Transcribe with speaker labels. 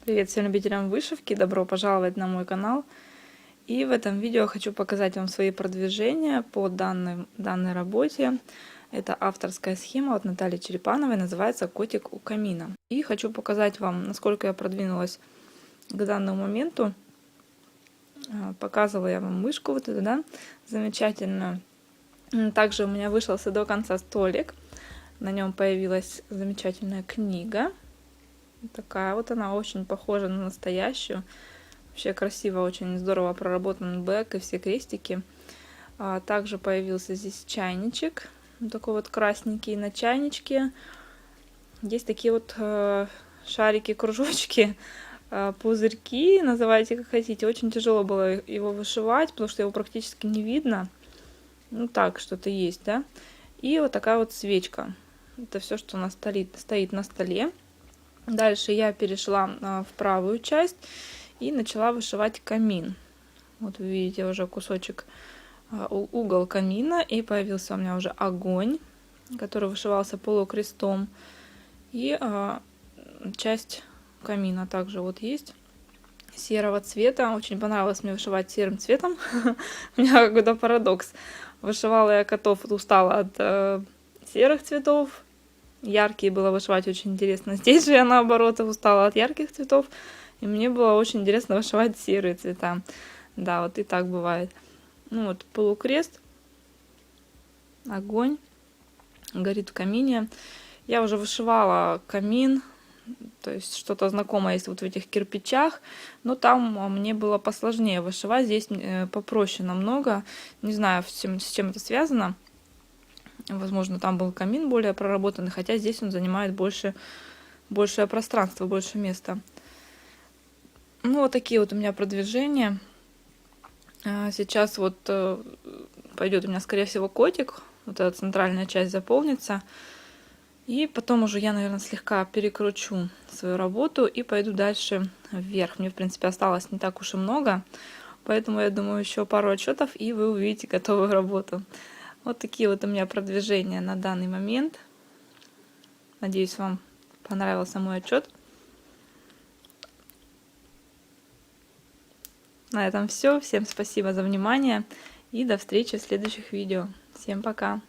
Speaker 1: Привет всем любителям вышивки, добро пожаловать на мой канал. И в этом видео хочу показать вам свои продвижения по данной работе. Это авторская схема от Натальи Черепановой, называется «Котик у камина». И хочу показать вам, насколько я продвинулась к данному моменту. Показывала я вам мышку вот эту, да, замечательную. Также у меня вышелся до конца столик. На нем появилась замечательная книга. Такая вот она, очень похожа на настоящую. Вообще красиво, очень здорово проработан бэк и все крестики. Также появился здесь чайничек, такой вот красненький. На чайничке есть такие вот шарики, кружочки, пузырьки, называйте как хотите. Очень тяжело было его вышивать, потому что его практически не видно. Ну так, что-то есть, да. И вот такая вот свечка. Это все, что у нас стоит на столе. Дальше я перешла в правую часть и начала вышивать камин. Вот вы видите уже кусочек, угол камина, и появился у меня уже огонь, который вышивался полукрестом. И часть камина также вот есть серого цвета. Очень понравилось мне вышивать серым цветом. У меня какой-то парадокс. Вышивала я котов, устала от серых цветов. Яркие было вышивать очень интересно. Здесь же я наоборот устала от ярких цветов, и мне было очень интересно вышивать серые цвета. Да, вот и так бывает. Ну вот полукрест, огонь, горит в камине. Я уже вышивала камин, то есть что-то знакомое есть вот в этих кирпичах, но там мне было посложнее вышивать, здесь попроще намного. Не знаю, с чем это связано. Возможно, там был камин более проработанный, хотя здесь он занимает большее пространство, больше места. Ну, вот такие вот у меня продвижения. Сейчас вот пойдет у меня, скорее всего, котик. Вот эта центральная часть заполнится. И потом уже я, наверное, слегка перекручу свою работу и пойду дальше вверх. Мне, в принципе, осталось не так уж и много. Поэтому, я думаю, еще пару отчетов, и вы увидите готовую работу. Вот такие вот у меня продвижения на данный момент. Надеюсь, вам понравился мой отчет. На этом все. Всем спасибо за внимание и до встречи в следующих видео. Всем пока!